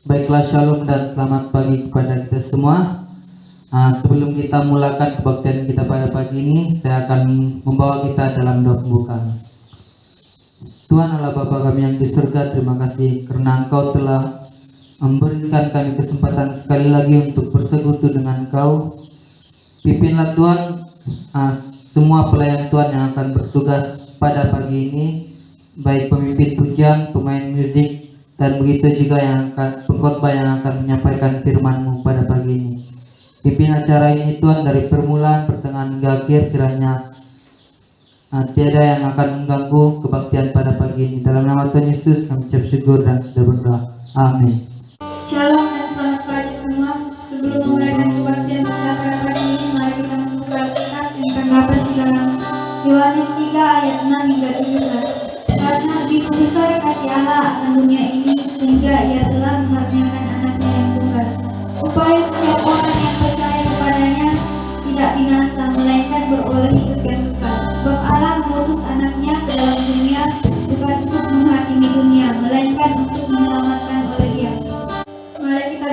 Baiklah, shalom dan selamat pagi kepada kita semua. Sebelum kita mulakan kebaktian kita pada pagi ini, saya akan membawa kita dalam doa pembukaan. Tuhan Allah Bapa kami yang di surga, terima kasih karena Engkau telah memberikan kami kesempatan sekali lagi untuk bersekutu dengan Engkau. Pimpinlah Tuhan semua pelayan Tuhan yang akan bertugas pada pagi ini, baik pemimpin pujian, pemain musik, dan begitu juga yang akan pengkhotbah yang akan menyampaikan firman-Mu pada pagi ini. Pimpin acara ini Tuhan dari permulaan, pertengahan hingga akhir, kiranya tiada yang akan mengganggu kebaktian pada pagi ini. Dalam nama Tuhan Yesus kami ucap syukur dan sudah berdoa. Amin. Shalom dan selamat pagi semua. Sebelum memulai kebaktian kita pada pagi ini, mari kita membuka Alkitab yang terdapat di dalam Yohanes 3 ayat 6 hingga 17. Karena begitu besar kasih Allah akan dunia ini, sehingga Ia telah mengaruniakan anaknya yang tunggal, supaya setiap orang yang percaya kepadanya tidak binasa, melainkan beroleh hidup yang kekal. Sebab Allah mengutus anaknya ke dalam dunia bukan untuk menghakimi dunia, melainkan untuk menyelamatkan oleh Dia. Mari kita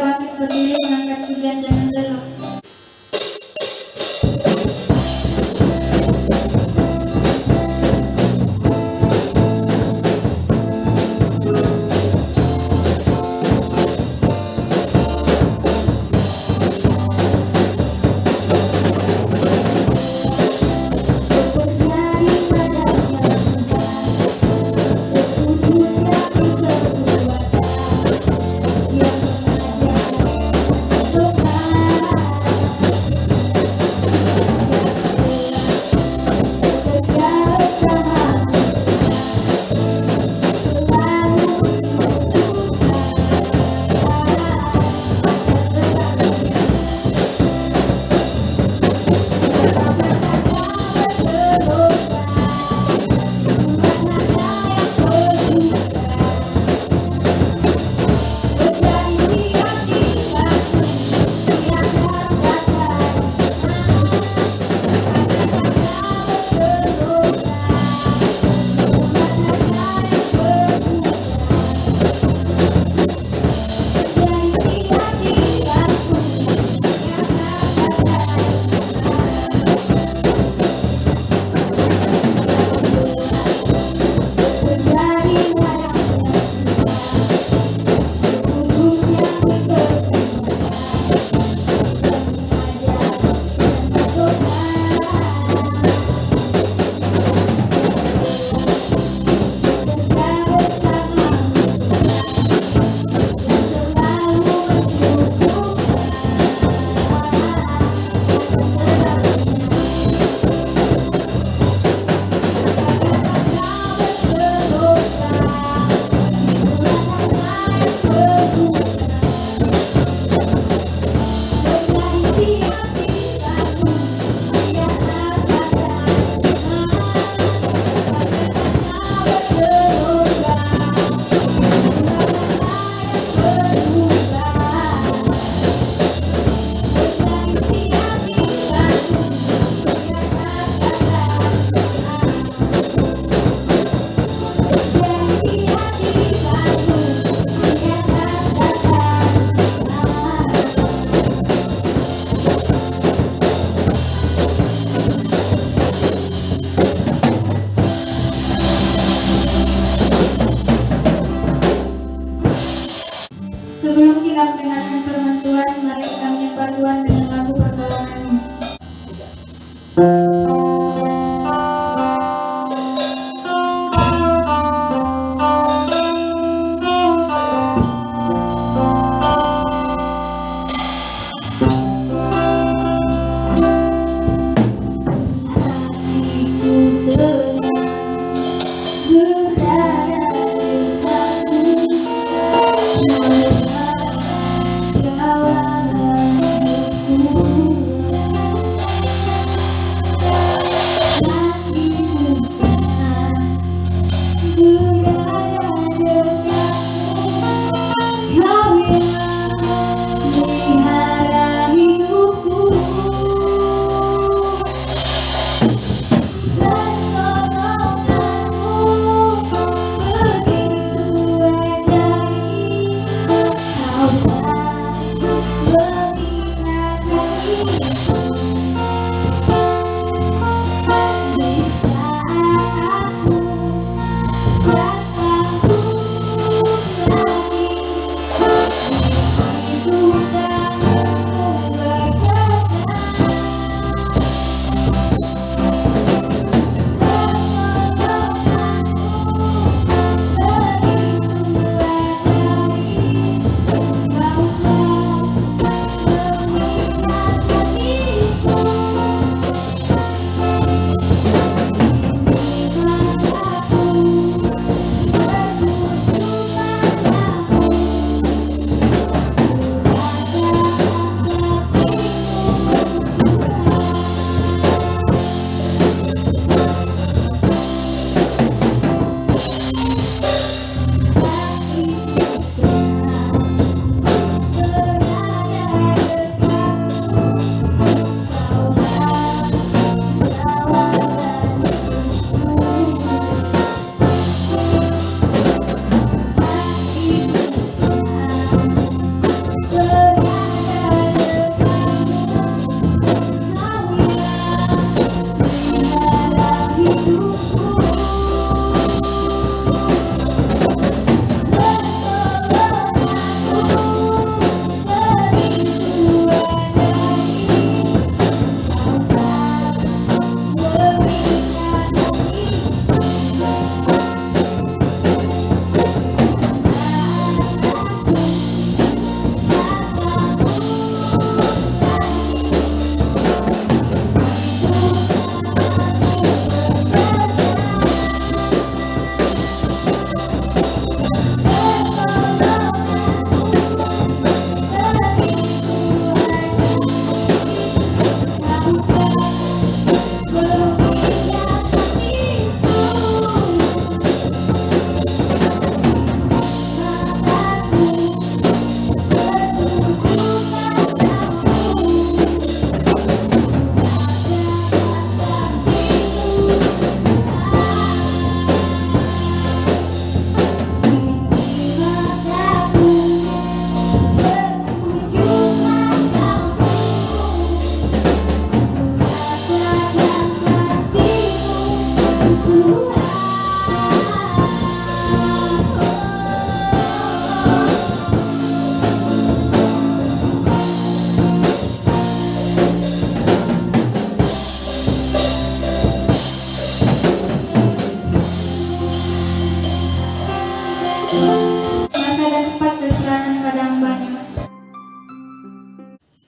Masa dan tempat keserahan pada hambanya.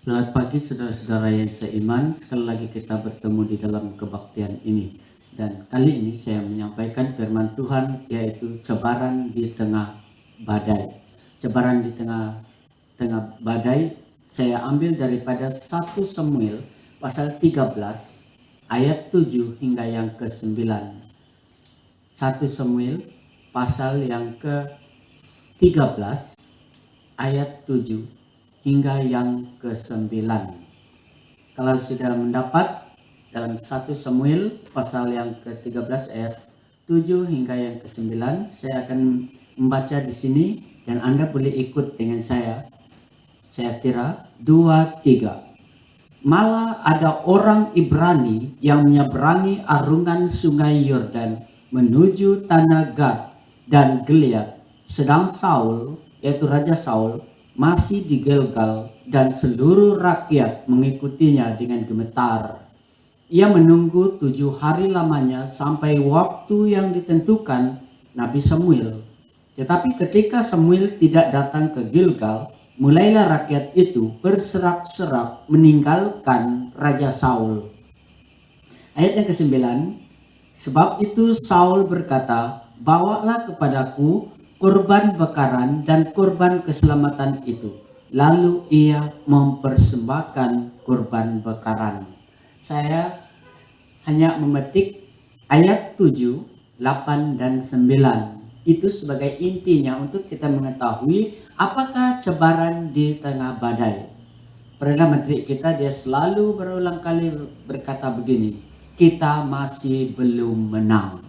Selamat pagi saudara-saudara yang seiman, sekali lagi kita bertemu di dalam kebaktian ini. Dan kali ini saya menyampaikan firman Tuhan, yaitu cabaran di tengah badai. Cabaran di tengah badai saya ambil daripada 1 Samuel pasal 13 ayat 7 hingga yang ke-9. 1 Samuel pasal yang ke-13 ayat 7 hingga yang ke-9. Kalau sudah mendapat dalam 1 Samuel pasal yang ke-13 ayat 7 hingga yang ke-9, saya akan membaca di sini dan Anda boleh ikut dengan saya. Saya kira 2, 3. Malah ada orang Ibrani yang menyeberangi arungan sungai Yordan menuju tanah Gad dan Gilead, sedang Saul, yaitu Raja Saul, masih di Gilgal dan seluruh rakyat mengikutinya dengan gemetar. Ia menunggu 7 hari lamanya sampai waktu yang ditentukan Nabi Samuel. Tetapi ketika Samuel tidak datang ke Gilgal, mulailah rakyat itu berserak-serak meninggalkan Raja Saul. Ayat yang ke-9, sebab itu Saul berkata, bawalah kepadaku korban bakaran dan korban keselamatan itu. Lalu ia mempersembahkan korban bakaran. Saya hanya memetik ayat 7, 8, dan 9. Itu sebagai intinya untuk kita mengetahui apakah cabaran di tengah badai. Perdana Menteri kita dia selalu berulang kali berkata begini, kita masih belum menang.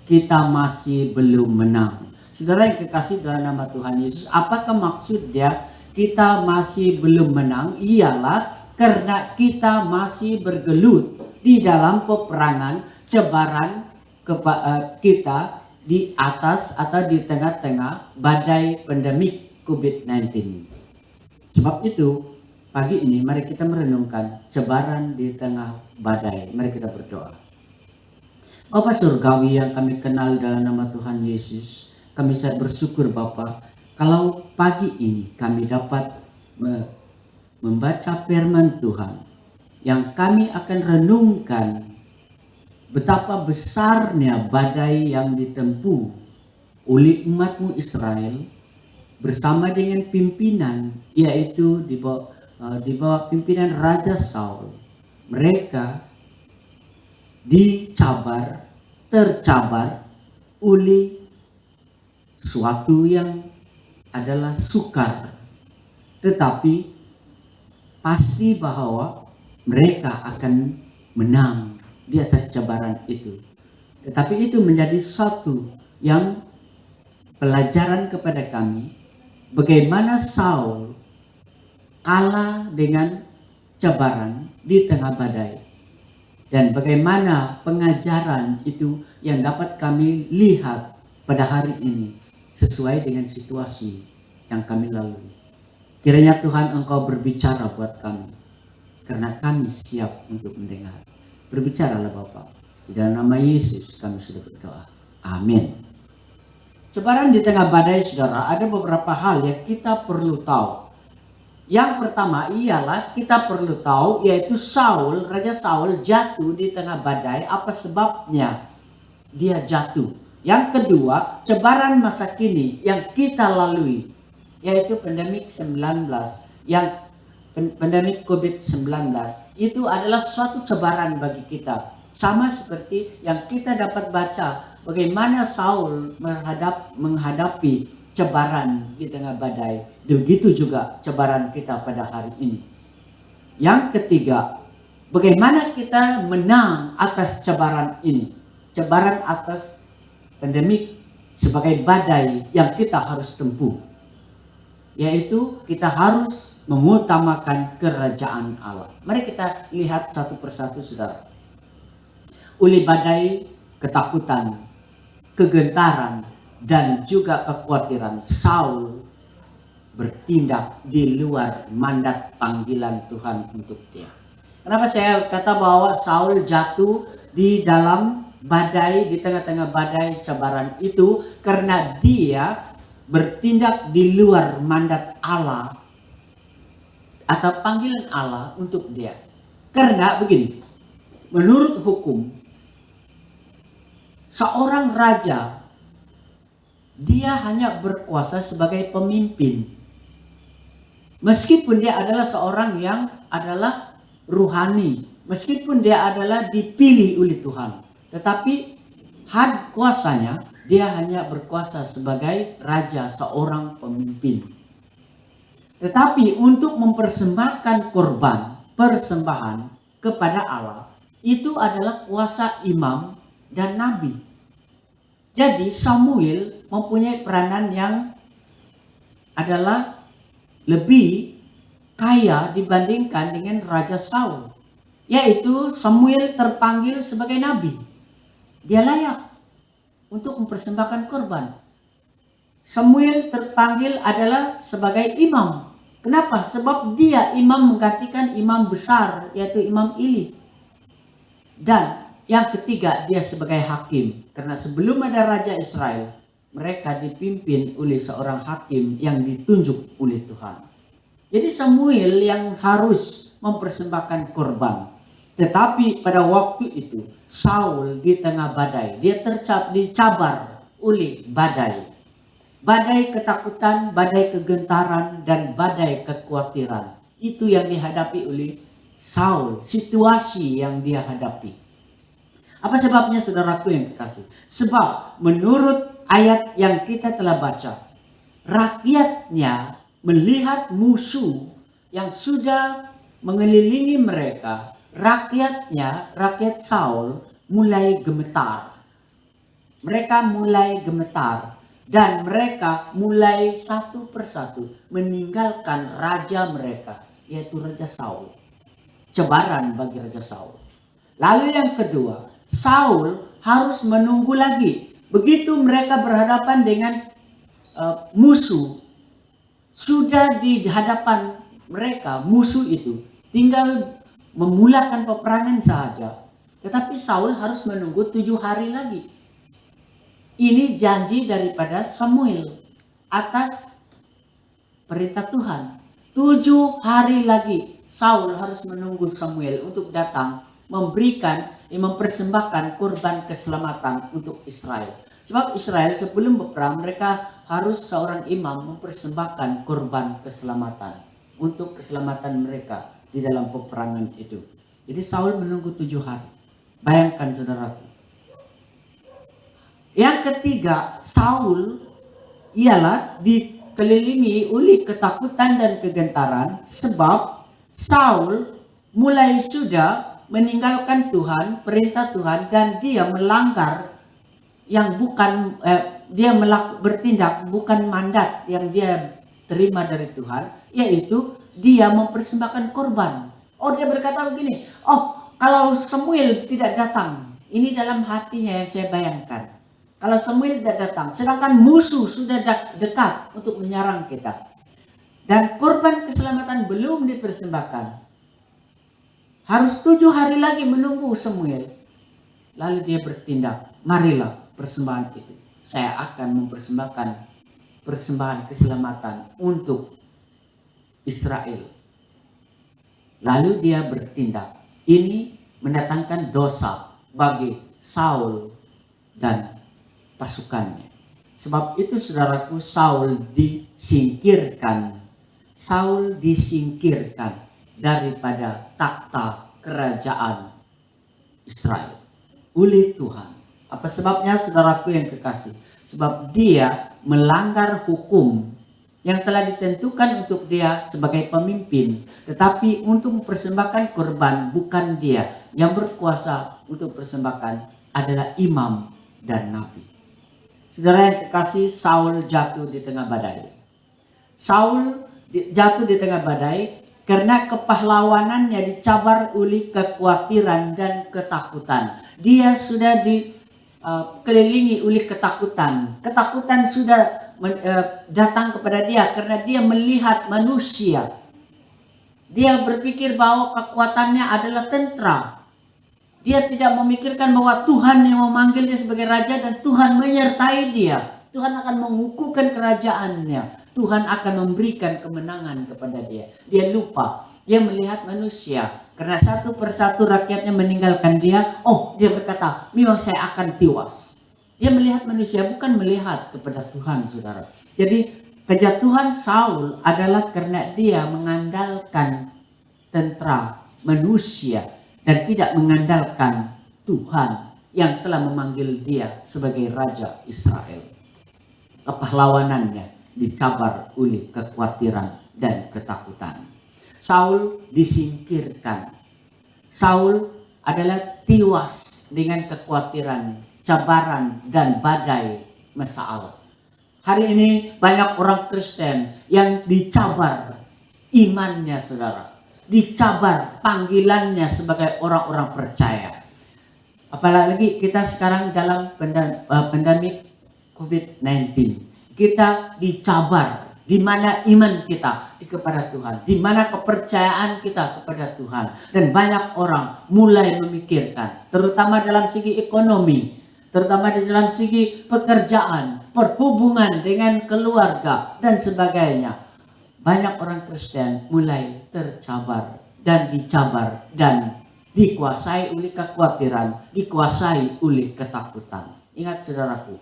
Kita masih belum menang. Saudara yang kekasih dalam nama Tuhan Yesus, apakah maksud dia kita masih belum menang? Ialah karena kita masih bergelut di dalam peperangan, cabaran kita di atas atau di tengah-tengah badai pandemik COVID-19. Sebab itu, pagi ini mari kita merenungkan cabaran di tengah badai. Mari kita berdoa. Bapa Surgawi yang kami kenal dalam nama Tuhan Yesus, kami sangat bersyukur Bapa, kalau pagi ini kami dapat membaca firman Tuhan yang kami akan renungkan betapa besarnya badai yang ditempuh oleh umatmu Israel bersama dengan pimpinan, yaitu di bawah pimpinan Raja Saul. Mereka tercabar oleh suatu yang adalah sukar, tetapi pasti bahwa mereka akan menang di atas cabaran itu. Tetapi itu menjadi suatu yang pelajaran kepada kami, bagaimana Saul kalah dengan cabaran di tengah badai, dan bagaimana pengajaran itu yang dapat kami lihat pada hari ini sesuai dengan situasi yang kami lalui. Kiranya Tuhan Engkau berbicara buat kami, karena kami siap untuk mendengar. Berbicaralah Bapa. Di dalam nama Yesus kami sudah berdoa. Amin. Cabaran di tengah badai, saudara, ada beberapa hal yang kita perlu tahu. Yang pertama ialah kita perlu tahu, yaitu Saul, Raja Saul jatuh di tengah badai. Apa sebabnya dia jatuh? Yang kedua, cabaran masa kini yang kita lalui, yaitu pandemik 19, pandemik COVID-19, itu adalah suatu cabaran bagi kita. Sama seperti yang kita dapat baca bagaimana Saul menghadapi cabaran di tengah badai. Begitu juga cabaran kita pada hari ini. Yang ketiga, bagaimana kita menang atas cabaran ini. Cabaran atas pandemik sebagai badai yang kita harus tempuh, yaitu kita harus mengutamakan kerajaan Allah. Mari kita lihat satu persatu, saudara. Oleh badai, ketakutan, kegentaran, dan juga kekhawatiran, Saul bertindak di luar mandat panggilan Tuhan untuk dia. Kenapa saya kata bahwa Saul jatuh di dalam badai, di tengah-tengah badai cabaran itu? Karena dia bertindak di luar mandat Allah atau panggilan Allah untuk dia. Karena begini, menurut hukum, seorang raja dia hanya berkuasa sebagai pemimpin. Meskipun dia adalah seorang yang adalah ruhani, meskipun dia adalah dipilih oleh Tuhan, tetapi had kuasanya dia hanya berkuasa sebagai raja, seorang pemimpin. Tetapi untuk mempersembahkan korban, persembahan kepada Allah, itu adalah kuasa imam dan nabi. Jadi Samuel mempunyai peranan yang adalah lebih kaya dibandingkan dengan Raja Saul. Yaitu Samuel terpanggil sebagai nabi. Dia layak untuk mempersembahkan korban. Samuel terpanggil adalah sebagai imam. Kenapa? Sebab dia imam menggantikan imam besar, yaitu Imam Eli. Dan yang ketiga, dia sebagai hakim. Karena sebelum ada Raja Israel, mereka dipimpin oleh seorang hakim yang ditunjuk oleh Tuhan. Jadi Samuel yang harus mempersembahkan korban. Tetapi pada waktu itu, Saul di tengah badai. Dia dicabar oleh badai. Badai ketakutan, badai kegentaran, dan badai kekhawatiran. Itu yang dihadapi oleh Saul. Situasi yang dia hadapi. Apa sebabnya, saudaraku yang kekasih? Sebab menurut ayat yang kita telah baca, rakyatnya melihat musuh yang sudah mengelilingi mereka. Rakyat Saul mulai gemetar. Mereka mulai gemetar. Dan mereka mulai satu persatu meninggalkan raja mereka, yaitu Raja Saul. Cebaran bagi Raja Saul. Lalu yang kedua, Saul harus menunggu lagi. Begitu mereka berhadapan dengan musuh, sudah di hadapan mereka musuh itu tinggal memulakan peperangan saja. Tetapi Saul harus menunggu 7 hari lagi. Ini janji daripada Samuel atas perintah Tuhan. 7 hari lagi Saul harus menunggu Samuel untuk datang mempersembahkan korban keselamatan untuk Israel. Sebab Israel sebelum berperang mereka harus seorang imam mempersembahkan korban keselamatan untuk keselamatan mereka di dalam peperangan itu. Jadi Saul menunggu 7 hari. Bayangkan saudaraku. Yang ketiga, Saul ialah dikelilingi oleh ketakutan dan kegentaran sebab Saul mulai sudah meninggalkan Tuhan, perintah Tuhan, dan dia melanggar yang bukan bertindak bukan mandat yang dia terima dari Tuhan, yaitu dia mempersembahkan korban. Oh, dia berkata begini, kalau Samuel tidak datang, ini dalam hatinya yang saya bayangkan. Kalau Samuel tidak datang, sedangkan musuh sudah dekat untuk menyerang kita. Dan korban keselamatan belum dipersembahkan. Harus 7 hari lagi menunggu Samuel. Lalu dia bertindak, marilah persembahan itu. Saya akan mempersembahkan persembahan keselamatan untuk Israel. Lalu dia bertindak. Ini mendatangkan dosa bagi Saul dan pasukannya. Sebab itu saudaraku, Saul disingkirkan. Saul disingkirkan daripada takhta kerajaan Israel oleh Tuhan. Apa sebabnya saudaraku yang kekasih? Sebab dia melanggar hukum yang telah ditentukan untuk dia sebagai pemimpin. Tetapi untuk mempersembahkan korban bukan dia. Yang berkuasa untuk persembahkan adalah imam dan nabi. Saudara yang kekasih, Saul jatuh di tengah badai. Saul jatuh di tengah badai karena kepahlawanannya dicabar oleh kekhawatiran dan ketakutan. Dia sudah dikelilingi oleh ketakutan. Ketakutan sudah datang kepada dia karena dia melihat manusia. Dia berpikir bahwa kekuatannya adalah tentera. Dia tidak memikirkan bahwa Tuhan yang memanggil dia sebagai raja dan Tuhan menyertai dia. Tuhan akan mengukuhkan kerajaannya. Tuhan akan memberikan kemenangan kepada dia. Dia lupa. Dia melihat manusia. Karena satu persatu rakyatnya meninggalkan dia. Oh, dia berkata, memang saya akan tewas. Dia melihat manusia, bukan melihat kepada Tuhan, saudara. Jadi kejatuhan Saul adalah karena dia mengandalkan tentara manusia dan tidak mengandalkan Tuhan yang telah memanggil dia sebagai Raja Israel. Kepahlawanannya dicabar oleh kekhawatiran dan ketakutan. Saul disingkirkan. Saul adalah tewas dengan kekhawatiran, cabaran, dan badai masalah. Hari ini banyak orang Kristen yang dicabar imannya, saudara. Dicabar panggilannya sebagai orang-orang percaya. Apalagi kita sekarang dalam pandemi COVID-19. Kita dicabar. Di mana iman kita kepada Tuhan. Di mana kepercayaan kita kepada Tuhan. Dan banyak orang mulai memikirkan. Terutama dalam segi ekonomi. Terutama di dalam segi pekerjaan. Perhubungan dengan keluarga. Dan sebagainya. Banyak orang Kristen mulai tercabar. Dan dicabar. Dan dikuasai oleh kekhawatiran. Dikuasai oleh ketakutan. Ingat saudaraku.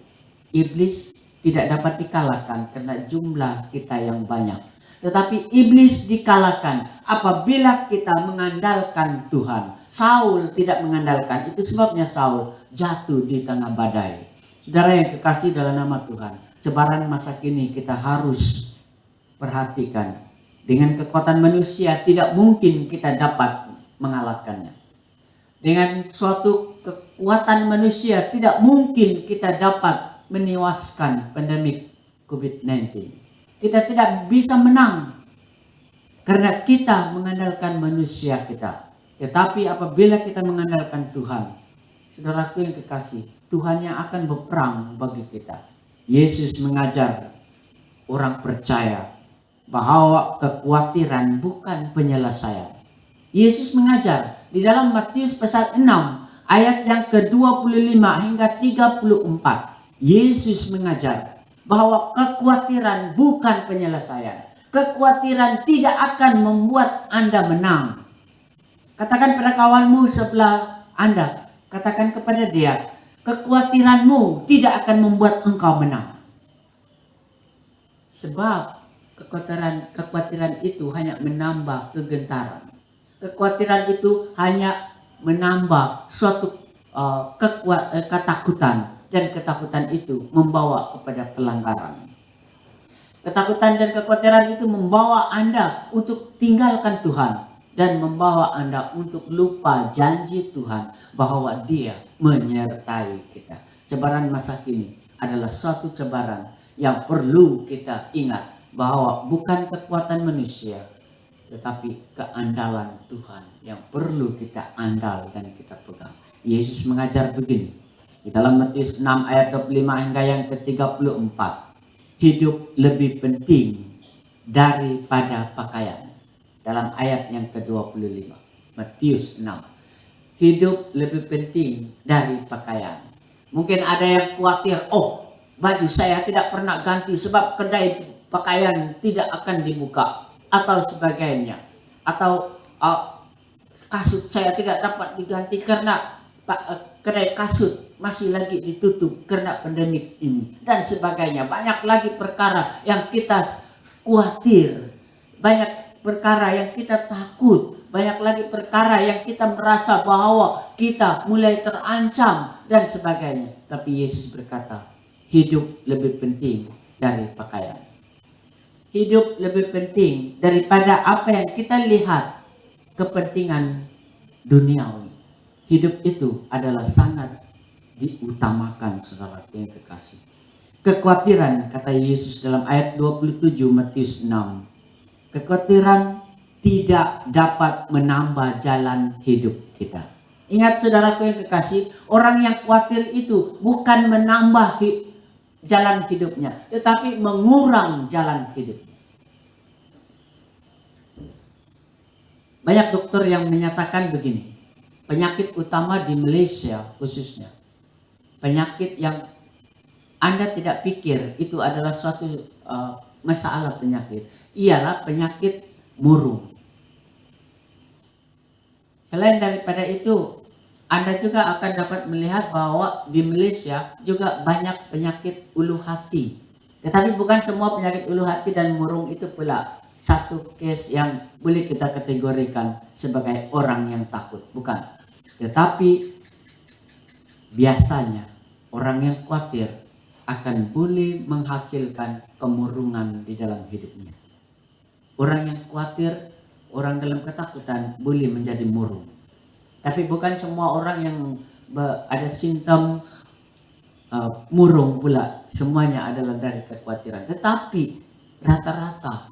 Iblis tidak dapat dikalahkan karena jumlah kita yang banyak. Tetapi iblis dikalahkan apabila kita mengandalkan Tuhan. Saul tidak mengandalkan. Itu sebabnya Saul jatuh di tengah badai. Saudara yang kekasih dalam nama Tuhan. Cebaran masa kini kita harus perhatikan. Dengan kekuatan manusia tidak mungkin kita dapat mengalahkannya. Dengan suatu kekuatan manusia tidak mungkin kita dapat menewaskan pandemik COVID-19. Kita tidak bisa menang karena kita mengandalkan manusia kita. Tetapi apabila kita mengandalkan Tuhan, saudaraku yang kekasih, Tuhan yang akan berperang bagi kita. Yesus mengajar orang percaya bahwa kekhawatiran bukan penyelesaian. Yesus mengajar di dalam Matius pasal 6 ayat yang ke-25 hingga 34. Yesus mengajar bahwa kekhawatiran bukan penyelesaian. Kekhawatiran tidak akan membuat Anda menang. Katakan pada kawanmu sebelah Anda, katakan kepada dia, kekhawatiranmu tidak akan membuat engkau menang. Sebab kekhawatiran itu hanya menambah kegentaran. Kekhawatiran itu hanya menambah suatu ketakutan. Dan ketakutan itu membawa kepada pelanggaran. Ketakutan dan kekhawatiran itu membawa Anda untuk tinggalkan Tuhan. Dan membawa Anda untuk lupa janji Tuhan bahwa Dia menyertai kita. Cebaran masa kini adalah suatu cebaran yang perlu kita ingat. Bahwa bukan kekuatan manusia, tetapi keandalan Tuhan yang perlu kita andal dan kita pegang. Yesus mengajar begini. Di dalam Matius 6 ayat 25 hingga yang ke-34. Hidup lebih penting daripada pakaian. Dalam ayat yang ke-25. Matius 6. Hidup lebih penting dari pakaian. Mungkin ada yang khawatir, oh baju saya tidak pernah ganti sebab kedai pakaian tidak akan dibuka. Atau sebagainya. Atau kasut saya tidak dapat diganti karena kedai kasut masih lagi ditutup karena pandemik ini dan sebagainya. Banyak lagi perkara yang kita khawatir, banyak perkara yang kita takut, banyak lagi perkara yang kita merasa bahwa kita mulai terancam dan sebagainya. Tapi Yesus berkata, hidup lebih penting dari pakaian. Hidup lebih penting daripada apa yang kita lihat, kepentingan duniawi. Hidup itu adalah sangat diutamakan, saudara yang kekasih. Kekhawatiran, kata Yesus dalam ayat 27 Matius 6. Kekhawatiran tidak dapat menambah jalan hidup kita. Ingat saudaraku yang kekasih, orang yang khawatir itu bukan menambah jalan hidupnya, tetapi mengurang jalan hidupnya. Banyak dokter yang menyatakan begini, penyakit utama di Malaysia khususnya, penyakit yang Anda tidak pikir itu adalah suatu masalah penyakit, ialah penyakit murung. Selain daripada itu, Anda juga akan dapat melihat bahwa di Malaysia juga banyak penyakit ulu hati. Tetapi bukan semua penyakit ulu hati dan murung itu pula satu case yang boleh kita kategorikan sebagai orang yang takut. Bukan. Tetapi biasanya orang yang khawatir akan boleh menghasilkan kemurungan di dalam hidupnya. Orang yang khawatir, orang dalam ketakutan boleh menjadi murung. Tapi bukan semua orang yang ada simptom murung pula semuanya adalah dari kekhawatiran. Tetapi rata-rata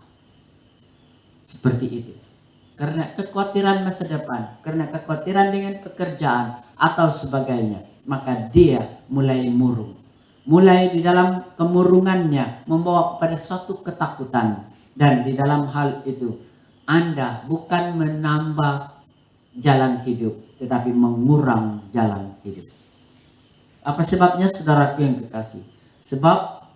seperti itu. Karena kekhawatiran masa depan, karena kekhawatiran dengan pekerjaan atau sebagainya, maka dia mulai murung. Mulai di dalam kemurungannya membawa kepada suatu ketakutan. Dan di dalam hal itu Anda bukan menambah jalan hidup, tetapi mengurang jalan hidup. Apa sebabnya, saudaraku yang kekasih? Sebab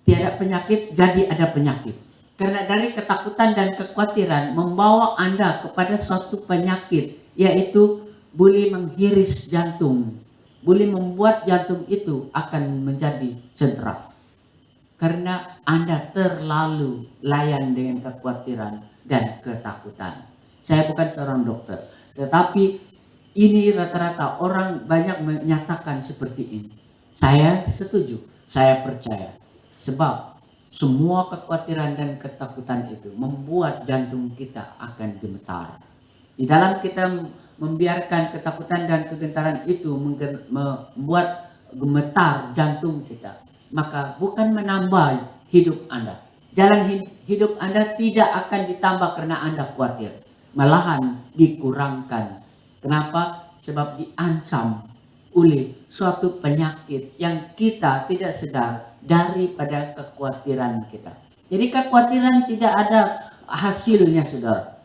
tiada penyakit jadi ada penyakit. Karena dari ketakutan dan kekhawatiran membawa Anda kepada suatu penyakit, yaitu boleh menghiris jantung, boleh membuat jantung itu akan menjadi cedera. Karena Anda terlalu layan dengan kekhawatiran dan ketakutan. Saya bukan seorang dokter, tetapi ini rata-rata orang banyak menyatakan seperti ini. Saya setuju, saya percaya. Sebab semua kekhawatiran dan ketakutan itu membuat jantung kita akan gemetar. Di dalam kita membiarkan ketakutan dan kegentaran itu membuat gemetar jantung kita, maka bukan menambah hidup Anda. Jalan hidup Anda tidak akan ditambah karena Anda khawatir. Malahan dikurangkan. Kenapa? Sebab diancam oleh suatu penyakit yang kita tidak sadar daripada kekhawatiran kita. Jadi kekhawatiran tidak ada hasilnya, saudara.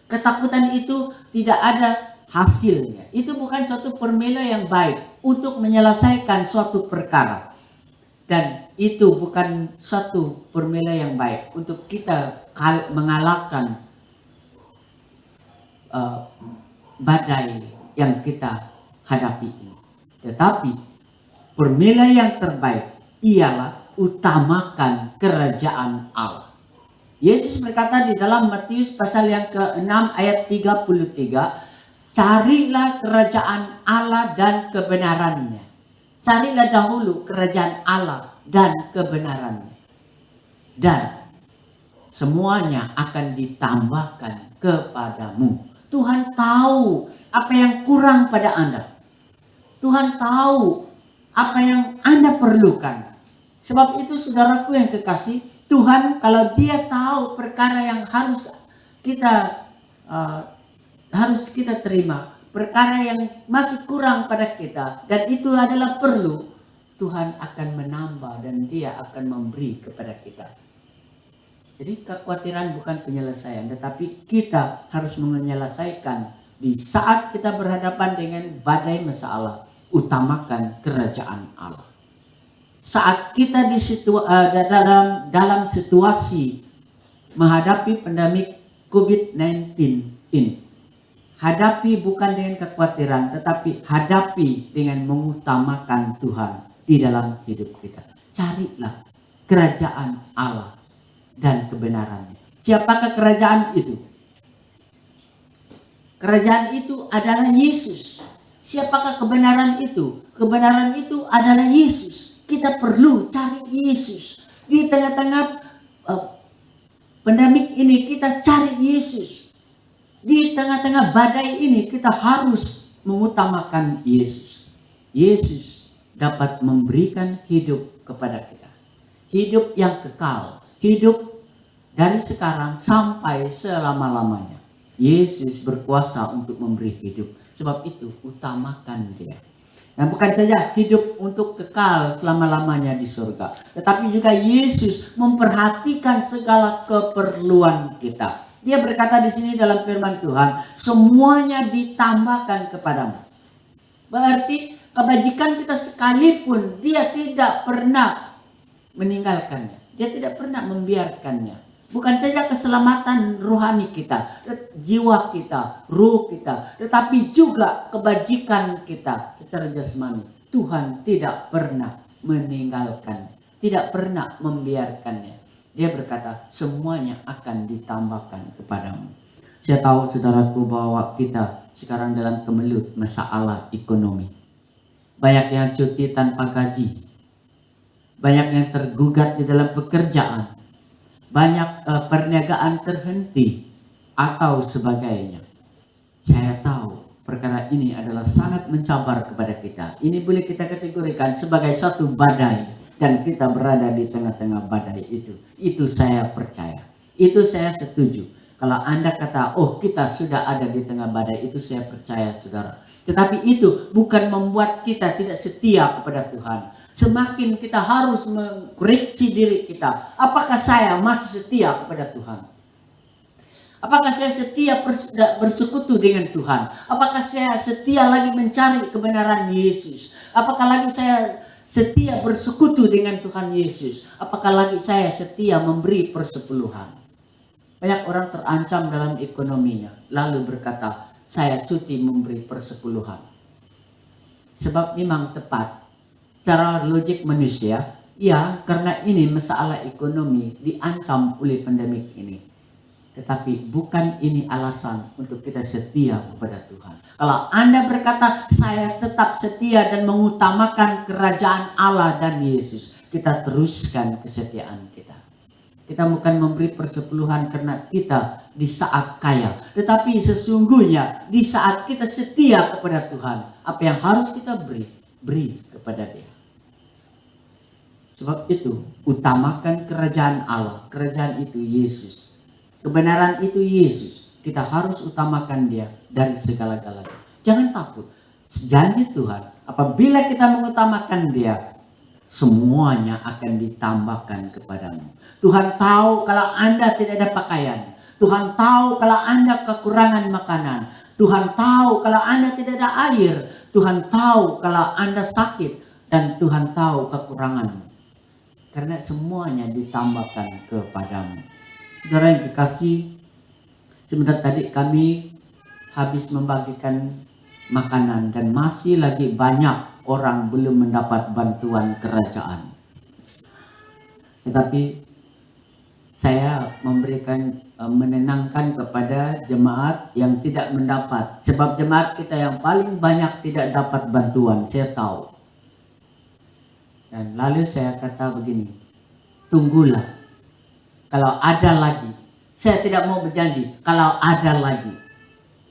Ketakutan itu tidak ada hasilnya. Itu bukan suatu formula yang baik untuk menyelesaikan suatu perkara. Dan itu bukan suatu formula yang baik untuk kita mengalahkan badai yang kita hadapi ini. Tetapi formula yang terbaik ialah utamakan kerajaan Allah. Yesus berkata di dalam Matius pasal yang ke-6 ayat 33, carilah kerajaan Allah dan kebenarannya. Carilah dahulu kerajaan Allah dan kebenarannya, dan semuanya akan ditambahkan kepadamu. Tuhan tahu apa yang kurang pada Anda. Tuhan tahu apa yang Anda perlukan. Sebab itu, saudaraku yang kekasih, Tuhan kalau Dia tahu perkara yang harus kita terima, perkara yang masih kurang pada kita, dan itu adalah perlu, Tuhan akan menambah dan Dia akan memberi kepada kita. Jadi kekhawatiran bukan penyelesaian, tetapi kita harus menyelesaikan di saat kita berhadapan dengan badai masalah. Utamakan kerajaan Allah. Saat kita dalam situasi menghadapi pandemi COVID-19 ini, hadapi bukan dengan kekhawatiran, tetapi hadapi dengan mengutamakan Tuhan di dalam hidup kita. Carilah kerajaan Allah dan kebenarannya. Siapakah kerajaan itu? Kerajaan itu adalah Yesus. Siapakah kebenaran itu? Kebenaran itu adalah Yesus. Kita perlu cari Yesus. Di tengah-tengah pandemik ini kita cari Yesus. Di tengah-tengah badai ini kita harus mengutamakan Yesus. Yesus dapat memberikan hidup kepada kita. Hidup yang kekal. Hidup dari sekarang sampai selama-lamanya. Yesus berkuasa untuk memberi hidup. Sebab itu utamakan Dia. Dan bukan saja hidup untuk kekal selama-lamanya di surga, tetapi juga Yesus memperhatikan segala keperluan kita. Dia berkata di sini dalam firman Tuhan, semuanya ditambahkan kepadamu. Berarti Kebajikan kita sekalipun dia tidak pernah meninggalkannya. Dia tidak pernah membiarkannya. Bukan saja keselamatan rohani kita, jiwa kita, ruh kita, tetapi juga kebajikan kita secara jasmani. Tuhan tidak pernah meninggalkan, tidak pernah membiarkannya. Dia berkata, semuanya akan ditambahkan kepadamu. Saya tahu saudaraku bahwa kita sekarang dalam kemelut masalah ekonomi. Banyak yang cuti tanpa gaji. Banyak yang tergugat di dalam pekerjaan. Banyak perniagaan terhenti atau sebagainya. Saya tahu perkara ini adalah sangat mencabar kepada kita. Ini boleh kita kategorikan sebagai satu badai dan kita berada di tengah-tengah badai itu. Itu saya percaya. Itu saya setuju. Kalau Anda kata, oh kita sudah ada di tengah badai, itu saya percaya saudara. Tetapi itu bukan membuat kita tidak setia kepada Tuhan. Semakin kita harus mengkoreksi diri kita. Apakah saya masih setia kepada Tuhan? Apakah saya setia bersekutu dengan Tuhan? Apakah saya setia lagi mencari kebenaran Yesus? Apakah lagi saya setia bersekutu dengan Tuhan Yesus? Apakah lagi saya setia memberi persepuluhan? Banyak orang terancam dalam ekonominya. Lalu berkata, saya cuti memberi persepuluhan. Sebab memang tepat. Secara logik manusia, ya karena ini masalah ekonomi diancam oleh pandemik ini. Tetapi bukan ini alasan untuk kita setia kepada Tuhan. Kalau Anda berkata, saya tetap setia dan mengutamakan kerajaan Allah dan Yesus, kita teruskan kesetiaan kita. Kita bukan memberi persepuluhan karena kita di saat kaya. Tetapi sesungguhnya di saat kita setia kepada Tuhan, apa yang harus kita beri kepada Dia. Sebab itu, utamakan kerajaan Allah. Kerajaan itu Yesus. Kebenaran itu Yesus. Kita harus utamakan Dia dari segala-galanya. Jangan takut. Janji Tuhan, apabila kita mengutamakan Dia, semuanya akan ditambahkan kepadamu. Tuhan tahu kalau Anda tidak ada pakaian. Tuhan tahu kalau Anda kekurangan makanan. Tuhan tahu kalau Anda tidak ada air. Tuhan tahu kalau Anda sakit. Dan Tuhan tahu kekuranganmu. Karena semuanya ditambahkan kepadamu. Saudara yang kekasih, sebentar tadi kami habis membagikan makanan dan masih lagi banyak orang belum mendapat bantuan kerajaan. Tetapi saya memberikan menenangkan kepada jemaat yang tidak mendapat. Sebab jemaat kita yang paling banyak tidak dapat bantuan, saya tahu. Dan lalu saya kata begini, tunggulah. Kalau ada lagi, saya tidak mau berjanji. Kalau ada lagi,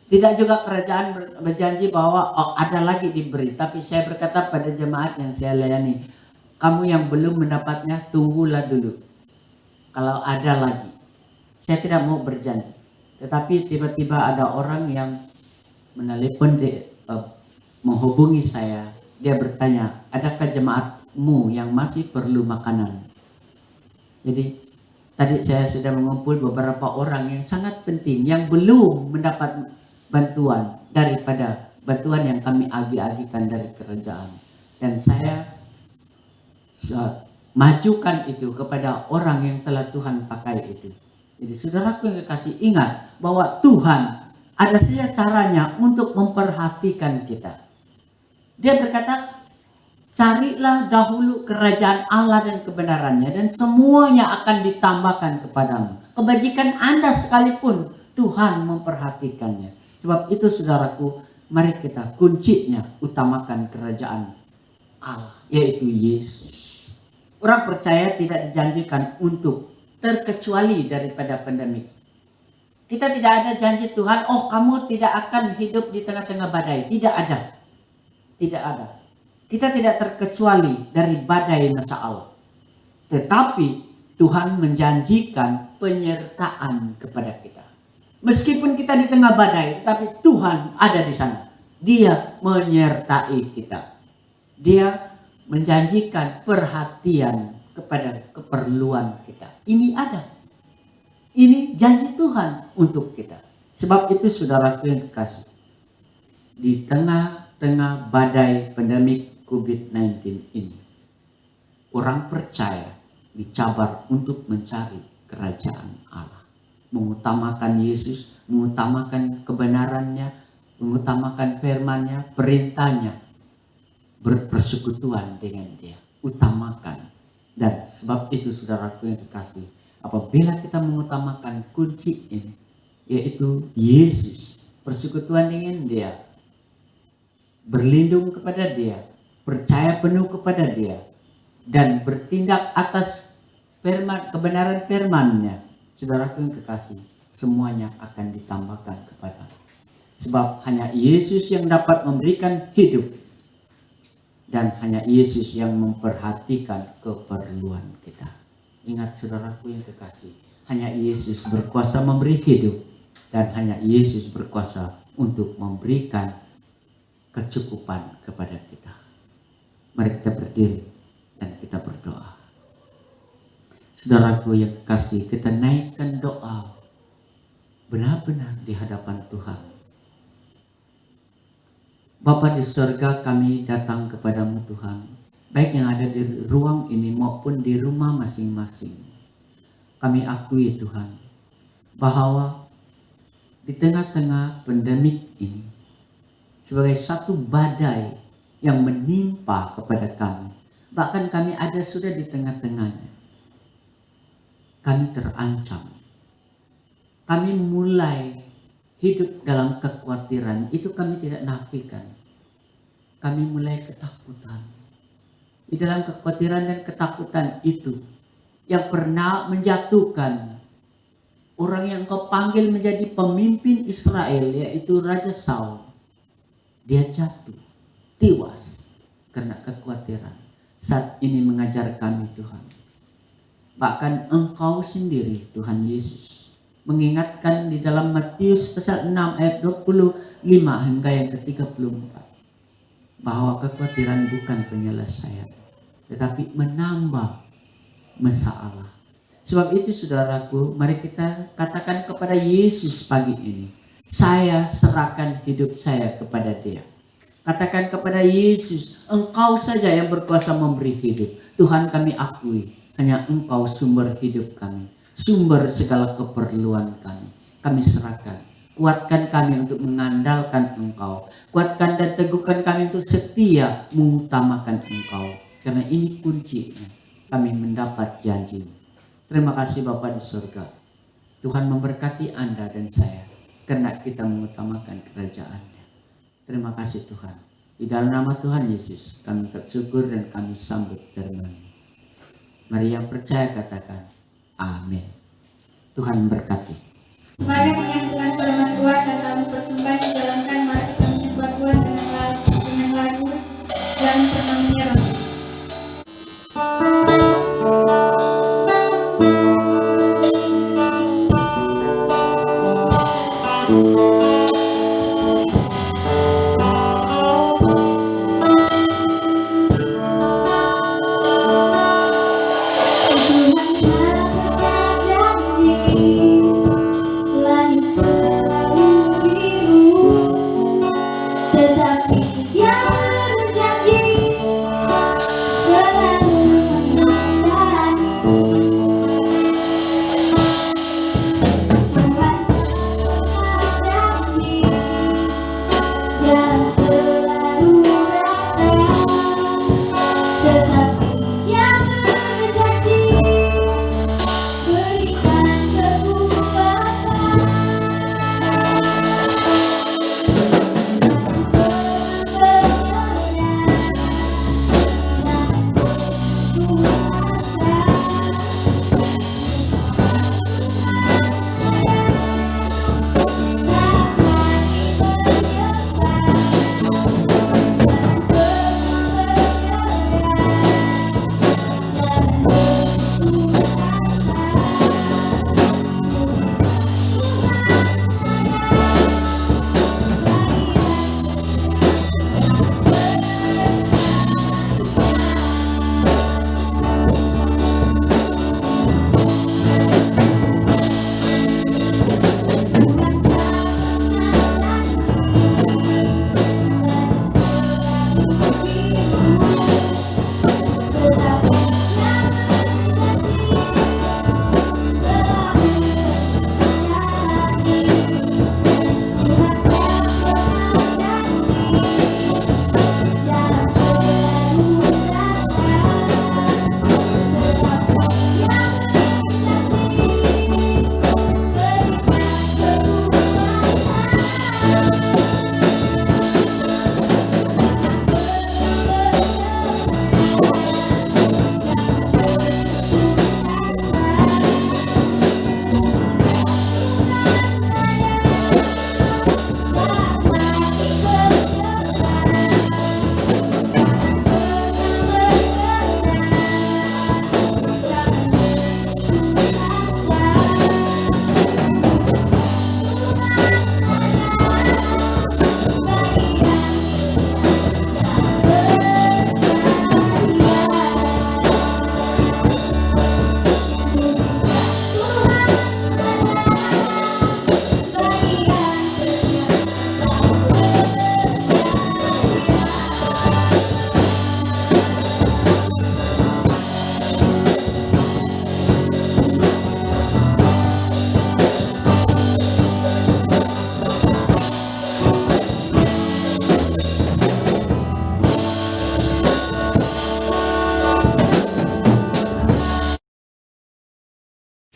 tidak juga kerajaan berjanji bahwa ada lagi diberi. Tapi saya berkata pada jemaat yang saya layani, kamu yang belum mendapatnya, tunggulah dulu. Kalau ada lagi, saya tidak mau berjanji. Tetapi tiba-tiba ada orang yang menelepon, menghubungi saya. Dia bertanya, adakah jemaatmu yang masih perlu makanan? Jadi tadi saya sudah mengumpul beberapa orang yang sangat penting yang belum mendapat bantuan daripada bantuan yang kami agi-agikan dari kerajaan. Dan saya majukan itu kepada orang yang telah Tuhan pakai itu. Jadi saudaraku yang kekasih, ingat bahwa Tuhan ada saja caranya untuk memperhatikan kita. Dia berkata, carilah dahulu kerajaan Allah dan kebenarannya, dan semuanya akan ditambahkan kepadamu. Kebajikan Anda sekalipun Tuhan memperhatikannya. Sebab itu saudaraku, mari kita kuncinya utamakan kerajaan Allah, yaitu Yesus. Orang percaya tidak dijanjikan untuk terkecuali daripada pandemik. Kita tidak ada janji Tuhan, oh kamu tidak akan hidup di tengah-tengah badai. Tidak ada. Tidak ada. Kita tidak terkecuali dari badai masalah. Tetapi Tuhan menjanjikan penyertaan kepada kita. Meskipun kita di tengah badai, tetapi Tuhan ada di sana. Dia menyertai kita. Dia menjanjikan perhatian kepada keperluan kita. Ini ada. Ini janji Tuhan untuk kita. Sebab itu saudaraku yang kekasih, di tengah tengah badai pandemik COVID-19 ini, orang percaya dicabar untuk mencari kerajaan Allah, mengutamakan Yesus, mengutamakan kebenarannya, mengutamakan firman-Nya, perintahnya, berpersekutuan dengan Dia, utamakan. Dan sebab itu saudaraku yang kekasih, apabila kita mengutamakan kunci ini, yaitu Yesus, persekutuan dengan Dia, berlindung kepada Dia, percaya penuh kepada Dia, dan bertindak atas kebenaran firman-Nya, saudaraku yang kekasih, semuanya akan ditambahkan kepada. Sebab hanya Yesus yang dapat memberikan hidup, dan hanya Yesus yang memperhatikan keperluan kita. Ingat saudaraku yang kekasih, hanya Yesus berkuasa memberi hidup, dan hanya Yesus berkuasa untuk memberikan kecukupan kepada kita. Mari kita berdiri dan kita berdoa. Saudaraku yang kekasih, kita naikkan doa benar-benar di hadapan Tuhan. Bapa di surga, kami datang kepadamu Tuhan, baik yang ada di ruang ini maupun di rumah masing-masing. Kami akui Tuhan, bahwa di tengah-tengah pandemik ini, sebagai satu badai yang menimpa kepada kami, bahkan kami ada sudah di tengah-tengahnya, kami terancam. Kami mulai hidup dalam kekhawatiran, itu kami tidak nafikan. Kami mulai ketakutan. Di dalam kekhawatiran dan ketakutan itu, yang pernah menjatuhkan orang yang kau panggil menjadi pemimpin Israel, yaitu Raja Saul, dia jatuh, tiwas karena kekhawatiran. Saat ini mengajar kami Tuhan, bahkan Engkau sendiri Tuhan Yesus mengingatkan di dalam Matius pasal 6 ayat 25 hingga yang ke-34, bahwa kekhawatiran bukan penyelesaian, tetapi menambah masalah. Sebab itu saudaraku, mari kita katakan kepada Yesus pagi ini, saya serahkan hidup saya kepada Dia. Katakan kepada Yesus, Engkau saja yang berkuasa memberi hidup. Tuhan, kami akui, hanya Engkau sumber hidup kami, sumber segala keperluan kami. Kami serahkan. Kuatkan kami untuk mengandalkan Engkau. Kuatkan dan teguhkan kami untuk setia mengutamakan Engkau. Karena ini kuncinya kami mendapat janji. Terima kasih Bapa di surga. Tuhan memberkati Anda dan saya karena kita mengutamakan kerajaan-Nya. Terima kasih Tuhan. Di dalam nama Tuhan Yesus kami bersyukur dan kami sambut firman. Mari yang percaya katakan amin. Tuhan berkati. Mari menyanyikan firman Tuhan dan kami persembahkan dijalankan. Mari kita menyembah Tuhan dengan lagu dan pernah menyerah. Tetapi dia berjanji selalu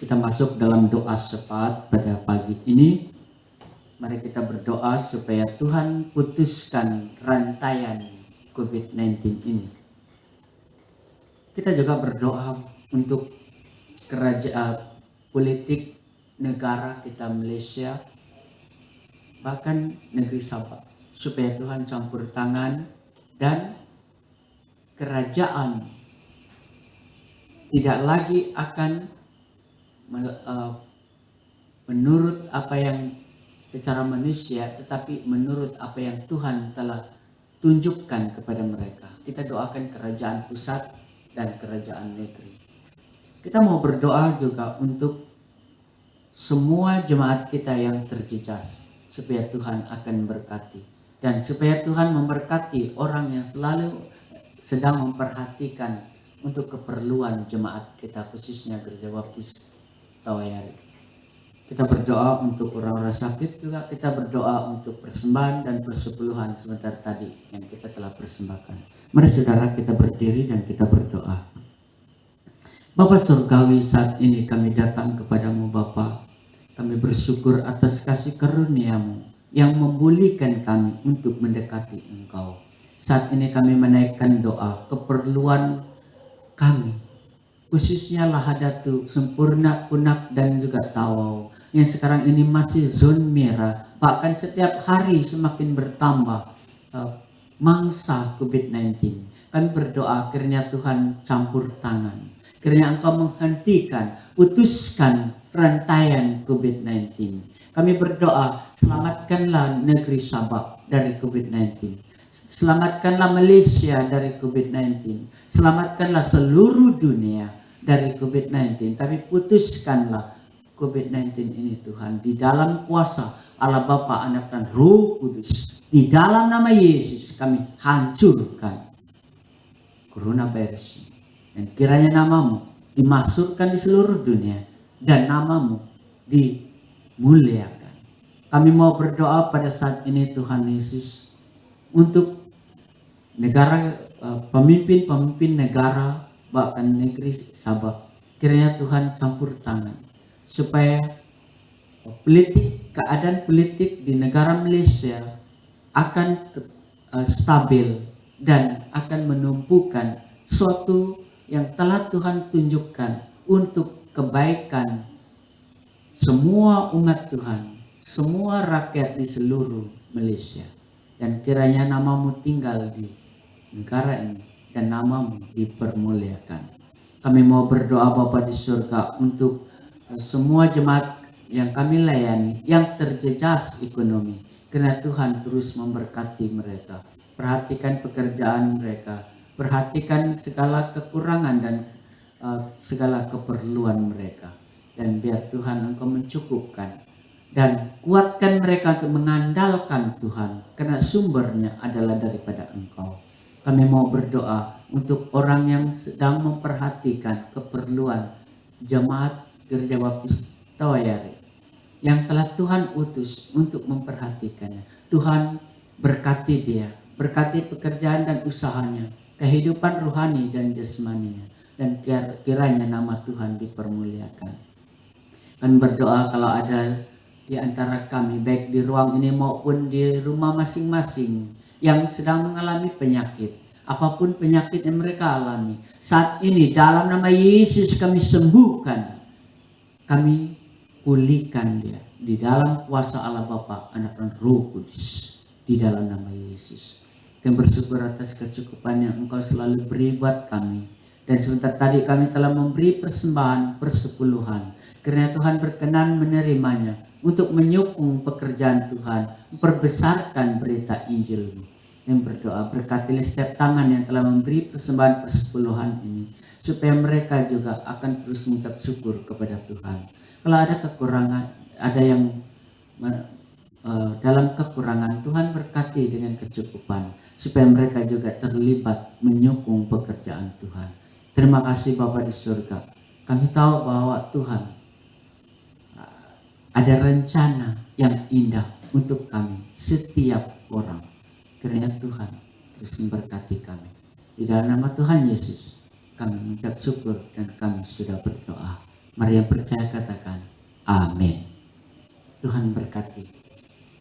Kita masuk dalam doa syafaat pada pagi ini. Mari kita berdoa supaya Tuhan putuskan rantaian COVID-19 ini. Kita juga berdoa untuk kerajaan politik negara kita Malaysia, bahkan negeri Sabah, supaya Tuhan campur tangan dan kerajaan tidak lagi akan menurut apa yang secara manusia, tetapi menurut apa yang Tuhan telah tunjukkan kepada mereka. Kita doakan kerajaan pusat dan kerajaan negeri. Kita mau berdoa juga untuk semua jemaat kita yang terjejas, supaya Tuhan akan berkati, dan supaya Tuhan memberkati orang yang selalu sedang memperhatikan untuk keperluan jemaat kita, khususnya Gereja Baptis Tawayari. Kita berdoa untuk orang-orang sakit, juga kita berdoa untuk persembahan dan persepuluhan sebentar tadi yang kita telah persembahkan. Mari saudara kita berdiri dan kita berdoa. Bapa Surgawi, saat ini kami datang kepadamu Bapa. Kami bersyukur atas kasih karunia-Mu yang membolehkan kami untuk mendekati Engkau. Saat ini kami menaikkan doa keperluan kami, khususnya Lahadatu, Sempurna, Punak, dan juga Tawau, yang sekarang ini masih zon merah, bahkan setiap hari semakin bertambah mangsa COVID-19. Kami berdoa kiranya Tuhan campur tangan, kiranya Engkau menghentikan, putuskan rantaian COVID-19. Kami berdoa, selamatkanlah negeri Sabah dari COVID-19, selamatkanlah Malaysia dari COVID-19, selamatkanlah seluruh dunia dari COVID-19. Tapi putuskanlah COVID-19 ini Tuhan, di dalam kuasa Allah Bapa, Anak, dan Roh Kudus. Di dalam nama Yesus kami hancurkan coronavirus ini. Dan kiranya namamu dimasukkan di seluruh dunia dan namamu dimuliakan. Kami mau berdoa pada saat ini Tuhan Yesus untuk negara, pemimpin-pemimpin negara, bahkan negeri Sabah. Kiranya Tuhan campur tangan supaya keadaan politik di negara Malaysia akan stabil dan akan menumpukan suatu yang telah Tuhan tunjukkan untuk kebaikan semua umat Tuhan, semua rakyat di seluruh Malaysia. Dan kiranya namamu tinggal di negara ini dan namamu dipermuliakan. Kami mau berdoa Bapa di surga untuk semua jemaat yang kami layani yang terjejas ekonomi, karena Tuhan terus memberkati mereka. Perhatikan pekerjaan mereka, perhatikan segala kekurangan dan segala keperluan mereka, dan biar Tuhan Engkau mencukupkan dan kuatkan mereka untuk mengandalkan Tuhan, karena sumbernya adalah daripada Engkau. Kami mau berdoa untuk orang yang sedang memperhatikan keperluan jemaat Gereja Baptis Tawayari yang telah Tuhan utus untuk memperhatikannya. Tuhan berkati dia, berkati pekerjaan dan usahanya, kehidupan rohani dan jasmaninya, dan kiranya nama Tuhan dipermuliakan. Kami berdoa kalau ada di antara kami, baik di ruang ini maupun di rumah masing-masing, yang sedang mengalami penyakit, apapun penyakit yang mereka alami, saat ini dalam nama Yesus kami sembuhkan, kami pulihkan dia di dalam kuasa Allah Bapa, Anak, dan Roh Kudus, di dalam nama Yesus. Kami bersyukur atas kecukupan yang Engkau selalu beri buat kami. Dan sebentar tadi kami telah memberi persembahan persepuluhan, karena Tuhan berkenan menerimanya untuk menyokong pekerjaan Tuhan, memperbesarkan berita Injil-Mu. Yang berdoa, berkatilah setiap tangan yang telah memberi persembahan persepuluhan ini, supaya mereka juga akan terus mengucap syukur kepada Tuhan. Kalau ada kekurangan, ada yang dalam kekurangan, Tuhan berkati dengan kecukupan, supaya mereka juga terlibat menyokong pekerjaan Tuhan. Terima kasih Bapa di surga. Kami tahu bahwa Tuhan ada rencana yang indah untuk kami, setiap orang. Kiranya Tuhan terus memberkati kami. Di dalam nama Tuhan Yesus kami mengucap syukur dan kami sudah berdoa. Mari yang percaya katakan amin. Tuhan berkati.